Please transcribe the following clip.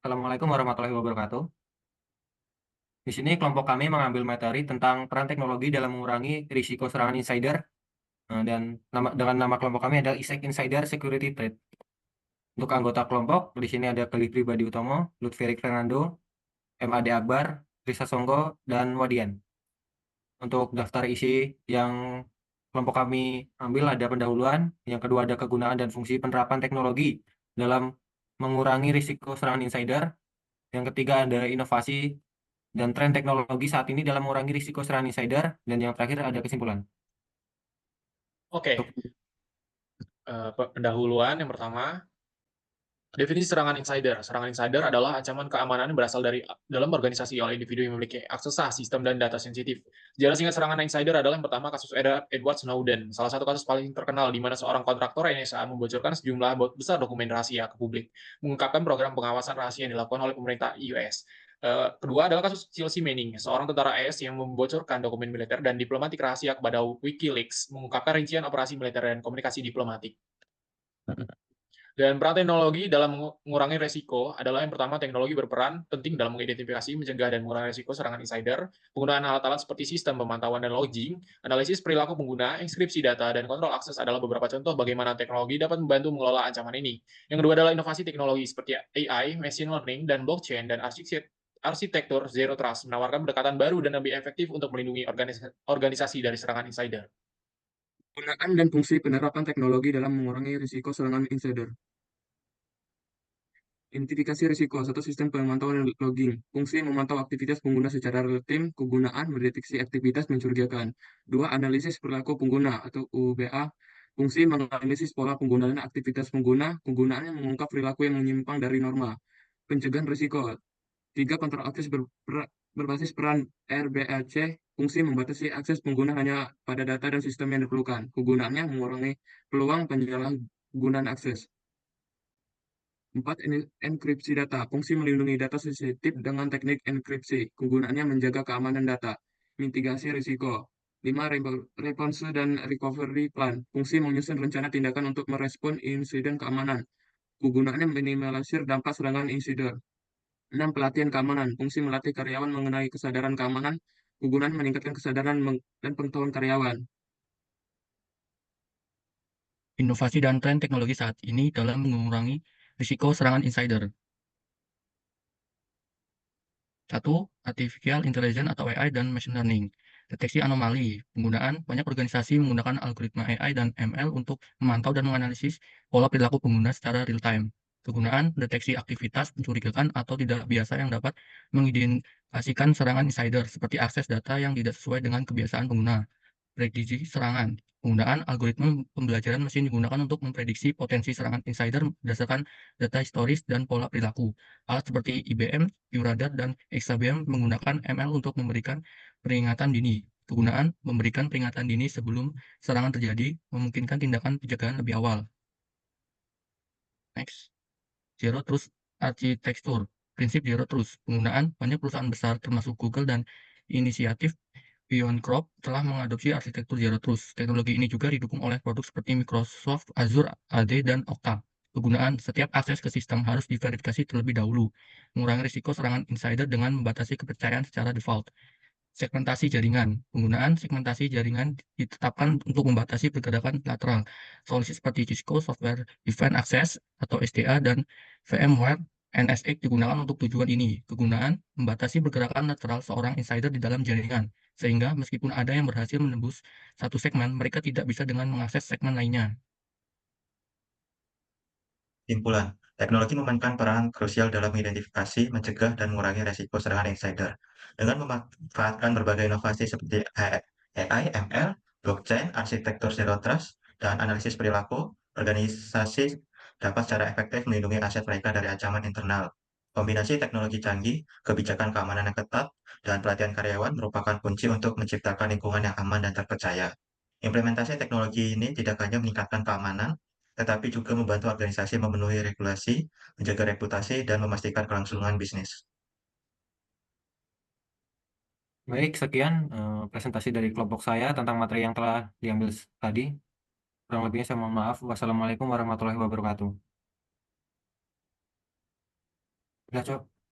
Assalamualaikum warahmatullahi wabarakatuh. Di sini kelompok kami mengambil materi tentang peran teknologi dalam mengurangi risiko serangan insider, dan dengan nama kelompok kami adalah ISEC Insider Security Threat. Untuk anggota kelompok, di sini ada Kelly Pribadi Utomo, Lutfi Fernando, MAD Akbar, Risa Songko, dan Wadian. Untuk daftar isi yang kelompok kami ambil ada pendahuluan, yang kedua ada kegunaan dan fungsi penerapan teknologi dalam mengurangi risiko serangan insider, yang ketiga ada inovasi dan tren teknologi saat ini dalam mengurangi risiko serangan insider, dan yang terakhir ada kesimpulan. Oke, Untuk pendahuluan yang pertama, definisi serangan insider. Serangan insider adalah ancaman keamanan yang berasal dari dalam organisasi oleh individu yang memiliki akses sah sistem dan data sensitif. Sejarah singkat serangan insider adalah yang pertama kasus Edward Snowden, salah satu kasus paling terkenal di mana seorang kontraktor NSA membocorkan sejumlah besar dokumen rahasia ke publik, mengungkapkan program pengawasan rahasia yang dilakukan oleh pemerintah US. Kedua adalah kasus Chelsea Manning, seorang tentara AS yang membocorkan dokumen militer dan diplomatik rahasia kepada WikiLeaks, mengungkapkan rincian operasi militer dan komunikasi diplomatik. Dan peran teknologi dalam mengurangi resiko adalah yang pertama, teknologi berperan penting dalam mengidentifikasi, mencegah, dan mengurangi resiko serangan insider. Penggunaan alat-alat seperti sistem pemantauan dan logging, analisis perilaku pengguna, enkripsi data, dan kontrol akses adalah beberapa contoh bagaimana teknologi dapat membantu mengelola ancaman ini. Yang kedua adalah inovasi teknologi seperti AI, machine learning, dan blockchain, dan arsitektur Zero Trust menawarkan pendekatan baru dan lebih efektif untuk melindungi organisasi dari serangan insider. Penggunaan dan fungsi penerapan teknologi dalam mengurangi risiko serangan insider. Identifikasi risiko, satu sistem pemantauan dan logging. Fungsi memantau aktivitas pengguna secara real-time, kegunaan mendeteksi aktivitas mencurigakan. Dua, analisis perilaku pengguna atau UBA. Fungsi menganalisis pola penggunaan aktivitas pengguna, penggunaannya mengungkap perilaku yang menyimpang dari norma. Pencegahan risiko. Tiga, kontrol akses berbasis peran RBAC. Fungsi membatasi akses pengguna hanya pada data dan sistem yang diperlukan. Kegunaannya mengurangi peluang penyalahgunaan akses. 4. Enkripsi data. Fungsi melindungi data sensitif dengan teknik enkripsi. Kegunaannya menjaga keamanan data. Mitigasi risiko. 5. Response dan recovery plan. Fungsi menyusun rencana tindakan untuk merespon insiden keamanan. Kegunaannya minimalisir dampak serangan insiden. 6. Pelatihan keamanan. Fungsi melatih karyawan mengenai kesadaran keamanan. Kegunaan meningkatkan kesadaran dan pengetahuan karyawan. Inovasi dan tren teknologi saat ini dalam mengurangi risiko serangan insider. 1. Artificial Intelligence atau AI dan Machine Learning. Deteksi anomali. Penggunaan banyak organisasi menggunakan algoritma AI dan ML untuk memantau dan menganalisis pola perilaku pengguna secara real-time. Kegunaan deteksi aktivitas mencurigakan atau tidak biasa yang dapat mengidentifikasikan serangan insider, seperti akses data yang tidak sesuai dengan kebiasaan pengguna. Prediksi serangan. Penggunaan algoritma pembelajaran mesin digunakan untuk memprediksi potensi serangan insider berdasarkan data historis dan pola perilaku. Alat seperti IBM, QRadar, dan XABM menggunakan ML untuk memberikan peringatan dini. Kegunaan memberikan peringatan dini sebelum serangan terjadi, memungkinkan tindakan pencegahan lebih awal. Next. Zero Trust Architecture. Prinsip Zero Trust. Penggunaan banyak perusahaan besar termasuk Google dan inisiatif BeyondCorp telah mengadopsi arsitektur Zero Trust. Teknologi ini juga didukung oleh produk seperti Microsoft Azure AD dan Okta. Kegunaan setiap akses ke sistem harus diverifikasi terlebih dahulu, mengurangi risiko serangan insider dengan membatasi kepercayaan secara default. Segmentasi jaringan. Penggunaan segmentasi jaringan ditetapkan untuk membatasi pergerakan lateral. Solusi seperti Cisco Software Defined Access atau SDA dan VMware NSX digunakan untuk tujuan ini. Kegunaan membatasi pergerakan lateral seorang insider di dalam jaringan, sehingga meskipun ada yang berhasil menembus satu segmen, mereka tidak bisa dengan mengakses segmen lainnya. Kesimpulan, teknologi memainkan peran krusial dalam mengidentifikasi, mencegah, dan mengurangi resiko serangan insider. Dengan memanfaatkan berbagai inovasi seperti AI, ML, blockchain, arsitektur zero trust, dan analisis perilaku, organisasi dapat secara efektif melindungi aset mereka dari ancaman internal. Kombinasi teknologi canggih, kebijakan keamanan yang ketat, dan pelatihan karyawan merupakan kunci untuk menciptakan lingkungan yang aman dan terpercaya. Implementasi teknologi ini tidak hanya meningkatkan keamanan, tetapi juga membantu organisasi memenuhi regulasi, menjaga reputasi, dan memastikan kelangsungan bisnis. Baik, sekian presentasi dari kelompok saya tentang materi yang telah diambil tadi. Kurang lebihnya saya mohon maaf. Wassalamualaikum warahmatullahi wabarakatuh. Udah, Cok.